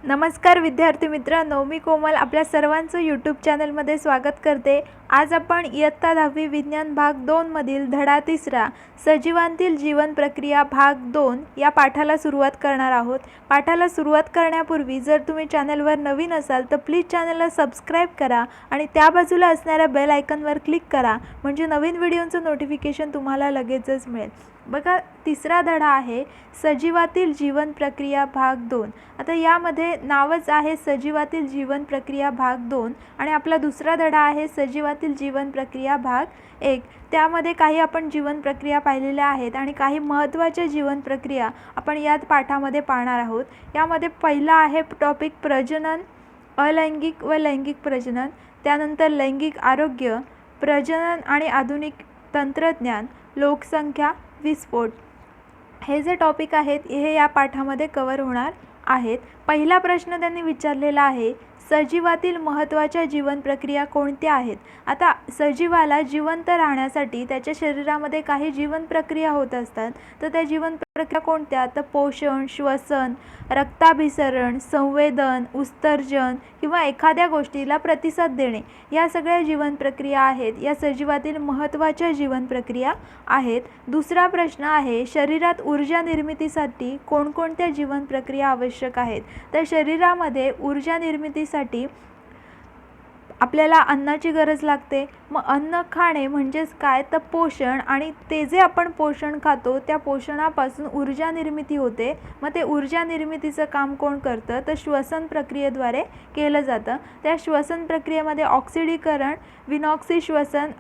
नमस्कार विद्यार्थी मित्रांनो, मी कोमल आपल्या सर्वांचं यूट्यूब चॅनलमध्ये स्वागत करते। आज आपण इयत्ता 10वी विज्ञान भाग 2 मधील धडा 3 सजीवांतील जीवन प्रक्रिया भाग 2 या पाठाला सुरुवात करणार आहोत। पाठाला सुरुवात करण्यापूर्वी जर तुम्ही चॅनलवर नवीन असाल तर प्लीज चॅनलला सबस्क्राइब करा आणि त्या बाजूला असणाऱ्या बेल आयकॉनवर क्लिक करा, म्हणजे नवीन व्हिडिओचं नोटिफिकेशन तुम्हाला लगेचच मिळेल। बघा, तिसरा धडा आहे सजीवातील जीवन प्रक्रिया भाग 2। आता यामध्ये नावच आहे सजीवातील जीवन प्रक्रिया भाग 2 आणि आपला दुसरा धडा आहे सजीवातील जीवन प्रक्रिया भाग 1। त्यामध्ये काही आपण जीवन प्रक्रिया पाहिलेल्या आहेत आणि काही महत्त्वाच्या जीवन प्रक्रिया आपण यात पाठामध्ये पाहणार आहोत। यामध्ये पहिला आहे टॉपिक प्रजनन, अलैंगिक व लैंगिक प्रजनन, त्यानंतर लैंगिक आरोग्य, प्रजनन आणि आधुनिक तंत्रज्ञान, लोकसंख्या, विस्फोट। हे जे टॉपिक आहेत हे या पाठामध्ये कव्हर होणार आहेत। पहिला प्रश्न त्यांनी विचारलेला आहे, सजीवातील महत्त्वाच्या जीवन प्रक्रिया कोणत्या आहेत? आता सजीवाला जिवंत राहण्यासाठी त्याच्या शरीरामध्ये काही जीवन प्रक्रिया होत असतात, तर त्या जीवन प्रक्रिया कोणत्या? तर पोषण, श्वसन, रक्ताभिसरण, संवेदन, उत्सर्जन किंवा एखाद्या गोष्टीला प्रतिसाद देणे, या सगळ्या जीवन प्रक्रिया आहेत, या सजीवातील महत्त्वाच्या जीवन प्रक्रिया आहेत। दुसरा प्रश्न आहे, शरीरात ऊर्जा निर्मितीसाठी कोणकोणत्या जीवन प्रक्रिया आवश्यक आहेत? तर शरीरामध्ये ऊर्जा निर्मितीसाठी आपल्याला अन्नाची गरज लागते। मग अन्न खाणे म्हणजेच काय? तर पोषण, आणि ते जे आपण पोषण खातो त्या पोषणापासून ऊर्जा निर्मिती होते। मग ते ऊर्जा निर्मितीचं काम कोण करतं? तर श्वसन प्रक्रियेद्वारे केलं जातं। त्या श्वसन प्रक्रियेमध्ये ऑक्सिडीकरण, विनॉक्सी श्वसन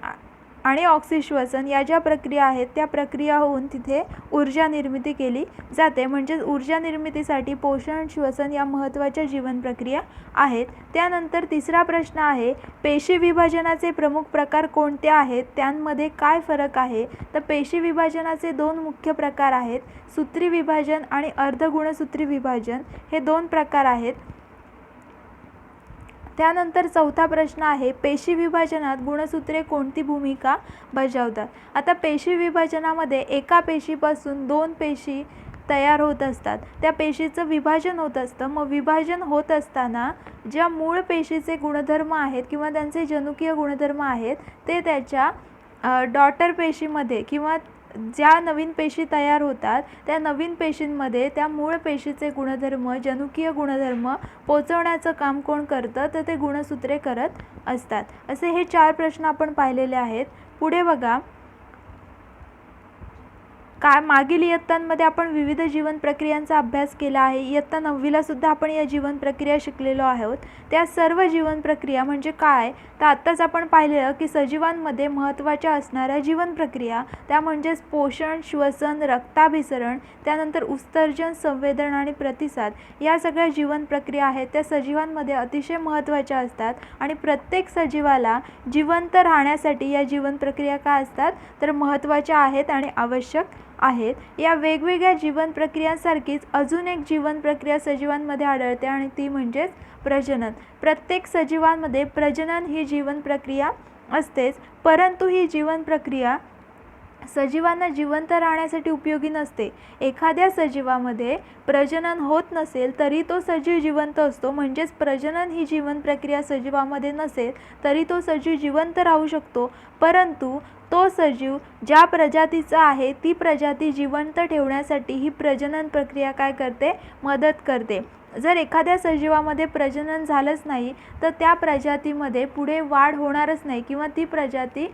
आणि ऑक्सिश्वसन या ज्या प्रक्रिया आहेत त्या प्रक्रिया होऊन तिथे ऊर्जा निर्मिती केली जाते। म्हणजे ऊर्जा निर्मितीसाठी पोषण, श्वसन या महत्त्वाच्या जीवन प्रक्रिया आहेत। त्यानंतर तिसरा प्रश्न आहे, पेशी विभाजनाचे प्रमुख प्रकार कोणते आहेत? त्यांमध्ये काय फरक आहे? तर पेशी विभाजनाचे दोन मुख्य प्रकार आहेत, सूत्री विभाजन आणि अर्धगुणसूत्री विभाजन, हे दोन प्रकार आहेत। त्यानंतर चौथा प्रश्न आहे, पेशी विभाजनात गुणसूत्रे कोणती भूमिका बजावतात? आता पेशी विभाजनामध्ये एका पेशीपासून दोन पेशी तयार होत असतात, त्या पेशीचं विभाजन होत असतं। मग विभाजन होत असताना ज्या मूळ पेशीचे गुणधर्म आहेत किंवा त्यांचे जनुकीय गुणधर्म आहेत ते त्याच्या डॉटर पेशीमध्ये किंवा ज्या नवीन पेशी तयार होतात त्या नवीन पेशींमध्ये त्या मूळ पेशीचे गुणधर्म, जनुकीय गुणधर्म पोचवण्याचं काम कोण करतं? तर ते गुणसूत्रे करत असतात। असे हे 4 प्रश्न आपण पाहिलेले आहेत। पुढे बघा, मागील इयत्तांमध्ये आपण विविध जीवन प्रक्रियांचा अभ्यास केला आहे। इयत्ता 9वीला सुद्धा आपण या जीवन प्रक्रिया शिकलेलो आहोत। त्या सर्व जीवन प्रक्रिया म्हणजे काय? तर आत्ताच आपण पाहिलेलं की सजीवांमध्ये महत्त्वाच्या असणाऱ्या जीवन प्रक्रिया त्या म्हणजेच पोषण, श्वसन, रक्ताभिसरण, त्यानंतर उत्सर्जन, संवेदन आणि प्रतिसाद, या सगळ्या जीवन प्रक्रिया आहेत त्या सजीवांमध्ये अतिशय महत्त्वाच्या असतात आणि प्रत्येक सजीवाला जिवंत राहण्यासाठी या जीवन प्रक्रिया काय असतात? तर महत्त्वाच्या आहेत आणि आवश्यक आहेत। या वेगवेगळ्या जीवन प्रक्रियांसारखीच अजून एक जीवन प्रक्रिया सजीवांमध्ये आढळते आणि ती म्हणजेच प्रजनन। प्रत्येक सजीवांमध्ये प्रजनन ही जीवन प्रक्रिया असतेच, परंतु ही जीवन प्रक्रिया सजीवांना जिवंत राहण्यासाठी उपयोगी नसते। एखाद्या सजीवामध्ये प्रजनन होत नसेल तरी तो सजीव जिवंत असतो, म्हणजेच प्रजनन ही जीवन प्रक्रिया सजीवामध्ये नसेल तरी तो सजीव जिवंत राहू शकतो, परंतु तो सजीव ज्या प्रजातीचा आहे ती प्रजाती जिवंत ठेवण्यासाठी ही प्रजनन प्रक्रिया काय करते? मदत करते। जर एखाद्या सजीवामध्ये प्रजनन झालंच नाही तर त्या प्रजातीमध्ये पुढे वाढ होणारच नाही किंवा ती प्रजाती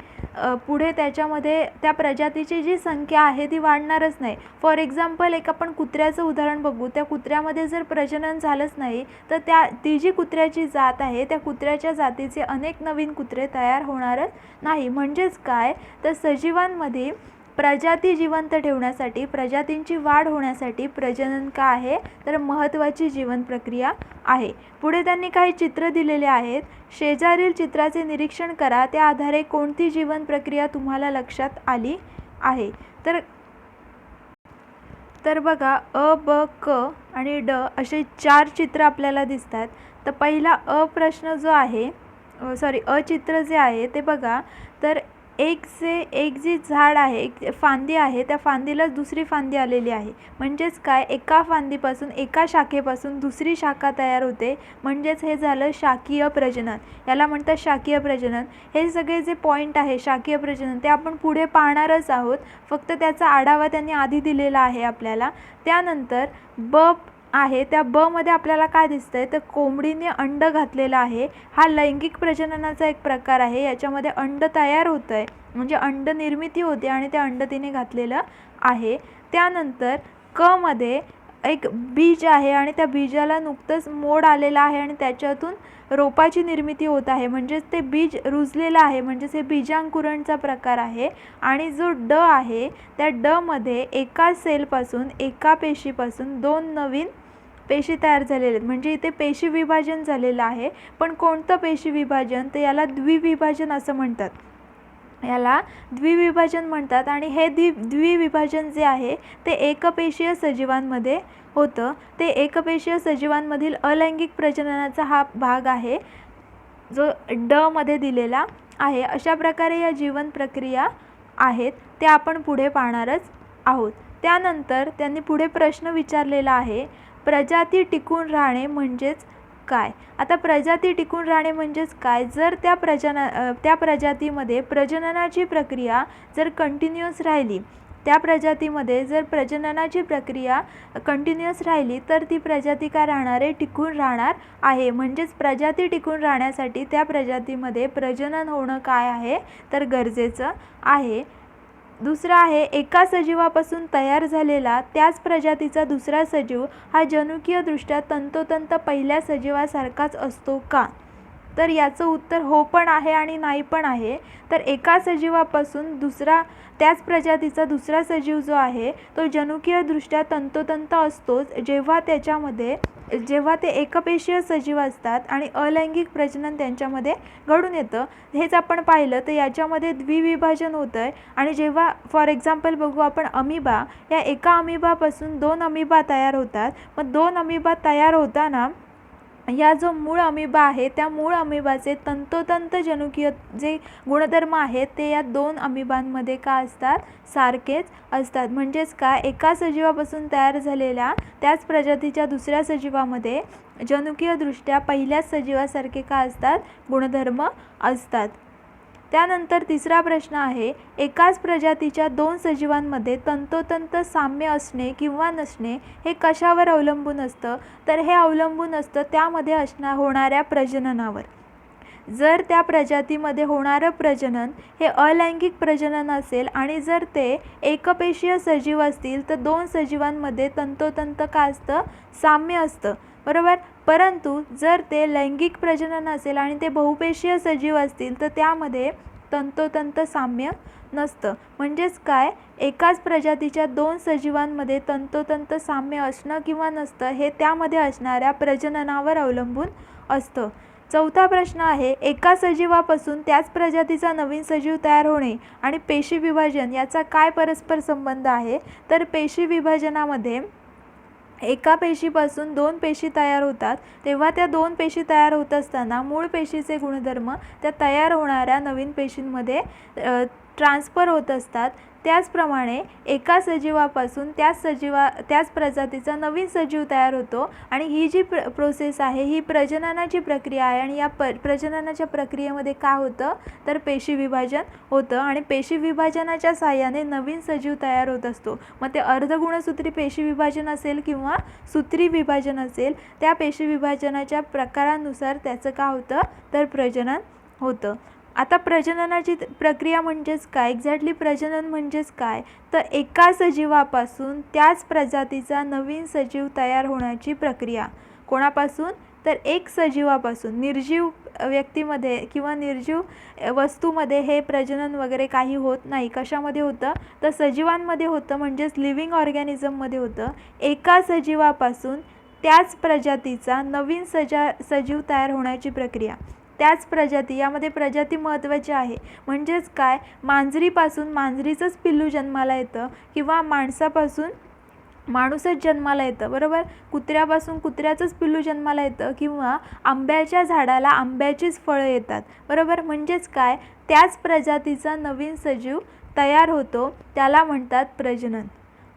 पुढे त्याच्यामध्ये त्या प्रजातीची जी संख्या आहे ती वाढणारच नाही। फॉर एक्झाम्पल एक आपण कुत्र्याचं उदाहरण बघू, त्या कुत्र्यामध्ये जर प्रजनन झालंच नाही तर ती जी कुत्र्याची जात आहे त्या कुत्र्याच्या जातीचे अनेक नवीन कुत्रे तयार होणारच नाही। म्हणजेच काय? तर सजीवांमध्ये प्रजाती जिवंत ठेवण्यासाठी, प्रजातींची वाढ होण्यासाठी प्रजनन काय आहे? तर महत्त्वाची जीवन प्रक्रिया आहे। पुढे त्यांनी काही चित्र दिलेले आहेत, शेजारील चित्राचे निरीक्षण करा, त्या आधारे कोणती जीवन प्रक्रिया तुम्हाला लक्षात आली आहे? तर बघा, अ, ब, क आणि ड असे 4 चित्र आपल्याला दिसतात। तर पहिला अ प्रश्न जो आहे, अ चित्र जे आहे ते बघा, तर एक जी झाड आहे, एक फांदी आहे, त्या फांदीला दुसरी फांदी आलेली आहे. म्हणजेच काय, एका फांदीपासून, एका शाखेपासून दुसरी शाखा तयार होते. म्हणजेच हे झालं शाकीय प्रजनन. याला म्हणतात शाकीय प्रजनन. हे सगळे जे पॉईंट आहे शाकीय प्रजनन ते आपण पुढे पाहणारच आहोत. फक्त त्याचा आढावा त्यांनी आधी दिलेला आहे आपल्याला. त्यानंतर आहे, त्या मध्ये आपल्याला काय दिसतंय, तर कोंबडीने अंड घातलेलं आहे. हा लैंगिक प्रजननाचा एक प्रकार आहे. याच्यामध्ये अंड तयार होतं आहे, म्हणजे अंड निर्मिती होते आणि ते अंड तिने घातलेलं आहे. त्यानंतर मध्ये एक बीज आहे आणि त्या बीजाला नुकतंच मोड आलेला आहे आणि त्याच्यातून रोपाची निर्मिती होत आहे. म्हणजेच ते बीज रुजलेलं आहे, म्हणजेच हे बीजांकुरणचा प्रकार आहे. आणि जो आहे, त्या मध्ये एका सेलपासून, एका पेशीपासून 2 नवीन पेशी तयार झालेले आहेत. म्हणजे इथे पेशी विभाजन झालेलं आहे. पण कोणतं पेशी विभाजन, तर याला द्विविभाजन असं म्हणतात. याला द्विविभाजन म्हणतात. आणि हे द्विविभाजन जे आहे ते एकपेशीय सजीवांमध्ये होतं. ते एकपेशीय सजीवांमधील अलैंगिक प्रजननाचा हा भाग आहे, जो मध्ये दिलेला आहे. अशा प्रकारे या जीवन प्रक्रिया आहेत, ते आपण पुढे पाहणारच आहोत. त्यानंतर त्यांनी पुढे प्रश्न विचारलेला आहे, प्रजाती टिकून राहणे म्हणजेच काय. आता प्रजाती टिकून राहणे म्हणजेच काय, जर त्या प्रजातीमध्ये प्रजननाची प्रक्रिया जर कंटिन्युअस राहिली, त्या प्रजातीमध्ये जर प्रजननाची प्रक्रिया कंटिन्युअस राहिली, तर ती प्रजाती काय राहणार आहे, टिकून राहणार आहे. म्हणजेच प्रजाती टिकून राहण्यासाठी त्या प्रजातीमध्ये प्रजनन होणं काय आहे, तर गरजेचं आहे. दुसरा आहे, एका सजीवापासून तयार झालेला त्याच प्रजातीचा दुसरा सजीव हा जनुकीयदृष्ट्या तंतोतंत पहिल्या सजीवासारखाच असतो का. तर याचं उत्तर हो पण आहे आणि नाही पण आहे. तर एका सजीवापासून त्याच प्रजातीचा दुसरा सजीव जो आहे तो जनुकीयदृष्ट्या तंतोतंत असतोच, जेव्हा ते एकपेशीय सजीव असतात आणि अलैंगिक प्रजनन त्यांच्यामध्ये घडून येतं. हेच आपण पाहिलं तर याच्यामध्ये द्विविभाजन होतं आहे. आणि जेव्हा फॉर एक्झाम्पल बघू आपण, अमिबा, या एका अमिबापासून 2 अमिबा तयार होतात. मग 2 अमिबा तयार होताना या जो मूळ अमिबा आहे, त्या मूळ अमिबाचे तंतोतंत जनुकीय जे गुणधर्म आहेत ते या 2 अमिबांमध्ये काय असतात, सारखेच असतात. म्हणजेच काय, एका सजीवापासून तयार झालेल्या त्याच प्रजातीच्या दुसऱ्या सजीवामध्ये जनुकीयदृष्ट्या पहिल्याच सजीवासारखे काय असतात, गुणधर्म असतात. त्यानंतर तिसरा प्रश्न आहे, एकाच प्रजातीच्या 2 सजीवांमध्ये तंतोतंत साम्य असणे किंवा नसणे हे कशावर अवलंबून असतं. तर हे अवलंबून असतं त्यामध्ये होणाऱ्या प्रजननावर. जर त्या प्रजातीमध्ये होणारं प्रजनन हे अलैंगिक प्रजनन असेल आणि जर ते एकपेशीय सजीव असतील तर 2 सजीवांमध्ये तंतोतंत काय असतं, साम्य असतं, बरोबर. परंतु जर ते लैंगिक प्रजनन असेल आणि ते बहुपेशीय सजीव असतील तर त्यामध्ये तंतोतंत साम्य नसतं. म्हणजेच काय, एकाच प्रजातीच्या 2 सजीवांमध्ये तंतोतंत साम्य असणं किंवा नसतं हे त्यामध्ये असणाऱ्या प्रजननावर अवलंबून असतं. चौथा प्रश्न आहे, एका सजीवापासून त्याच प्रजातीचा नवीन सजीव तयार होणे आणि पेशी विभाजन याचा काय परस्पर संबंध आहे. तर पेशी विभाजनामध्ये एका पेशीपासून 2 पेशी तयार होतात. तेव्हा त्या 2 पेशी तयार होत असताना मूळ पेशीचे गुणधर्म त्या तयार होणाऱ्या नवीन पेशींमध्ये ट्रान्सफर होत असतात. त्याचप्रमाणे एका सजीवापासून त्याच प्रजातीचा नवीन सजीव तयार होतो. आणि ही जी प्रोसेस आहे ही प्रजननाची प्रक्रिया आहे. आणि या प्रजननाच्या प्रक्रियेमध्ये काय होतं, तर पेशी विभाजन होतं आणि पेशी विभाजनाच्या साहाय्याने नवीन सजीव तयार होत असतो. मग ते अर्धगुणसूत्री पेशी विभाजन असेल किंवा सूत्री विभाजन असेल, त्या पेशी विभाजनाच्या प्रकारानुसार त्याचं काय होतं, तर प्रजनन होतं. आता प्रजननाची प्रक्रिया म्हणजेच काय, एक्झॅक्टली प्रजनन म्हणजेच काय, तर एका सजीवापासून त्याच प्रजातीचा नवीन सजीव तयार होण्याची प्रक्रिया. कोणापासून, तर एक सजीवापासून. निर्जीव व्यक्तीमध्ये किंवा निर्जीव वस्तूमध्ये हे प्रजनन वगैरे काही होत नाही. कशामध्ये होतं, तर सजीवांमध्ये होतं, म्हणजेच लिव्हिंग ऑर्गॅनिझममध्ये होतं. एका सजीवापासून त्याच प्रजातीचा नवीन सजीव तयार होण्याची प्रक्रिया. त्याच प्रजाती, यामध्ये प्रजाती महत्त्वाची आहे. म्हणजेच काय, मांजरीपासून मांजरीचंच पिल्लू जन्माला येतं किंवा माणसापासून माणूसच जन्माला येतं, बरोबर. कुत्र्यापासून कुत्र्याचंच पिल्लू जन्माला येतं किंवा आंब्याच्या झाडाला आंब्याचीच फळं येतात, बरोबर. म्हणजेच काय, त्याच प्रजातीचा नवीन सजीव तयार होतो, त्याला म्हणतात प्रजनन.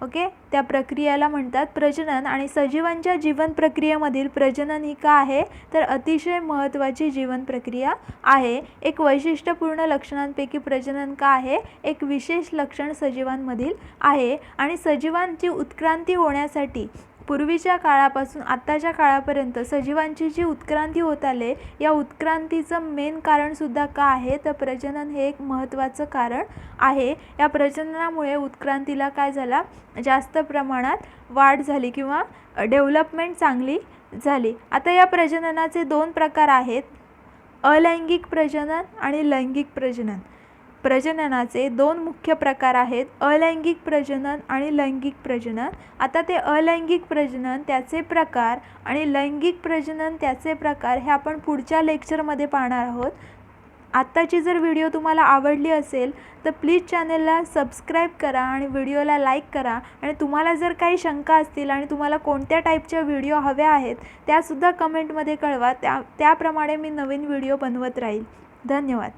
ओके, त्या प्रक्रियेला म्हणतात प्रजनन. आणि सजीवांच्या जीवन प्रक्रियेमधील प्रजनन ही का आहे, तर अतिशय महत्त्वाची जीवन प्रक्रिया आहे. एक वैशिष्ट्यपूर्ण लक्षणांपैकी प्रजनन का आहे, एक विशेष लक्षण सजीवांमधील आहे. आणि सजीवांची उत्क्रांती होण्यासाठी पूर्वीच्या काळापासून आत्ताच्या काळापर्यंत सजीवांची जी उत्क्रांती होत आले, या उत्क्रांतीचं मेन कारणसुद्धा का आहे, तर प्रजनन हे एक महत्त्वाचं कारण आहे. या प्रजननामुळे उत्क्रांतीला काय झाला, जास्त प्रमाणात वाढ झाली किंवा डेव्हलपमेंट चांगली झाली. आता या प्रजननाचे 2 प्रकार आहेत, अलैंगिक प्रजनन आणि लैंगिक प्रजनन. प्रजननाचे 2 मुख्य प्रकार आहेत, अलैंगिक प्रजनन आणि लैंगिक प्रजनन. आता ते अलैंगिक प्रजनन, त्याचे प्रकार आणि लैंगिक प्रजनन, त्याचे प्रकार हे आपण पुढच्या लेक्चरमध्ये पाहणार आहोत. आत्ताची जर व्हिडिओ तुम्हाला आवडली असेल तर प्लीज चॅनलला सबस्क्राईब करा आणि व्हिडिओला लाईक करा. आणि तुम्हाला जर काही शंका असतील आणि तुम्हाला कोणत्या टाईपच्या व्हिडिओ हव्या आहेत त्यासुद्धा कमेंटमध्ये कळवा. त्याप्रमाणे मी नवीन व्हिडिओ बनवत राहील. धन्यवाद.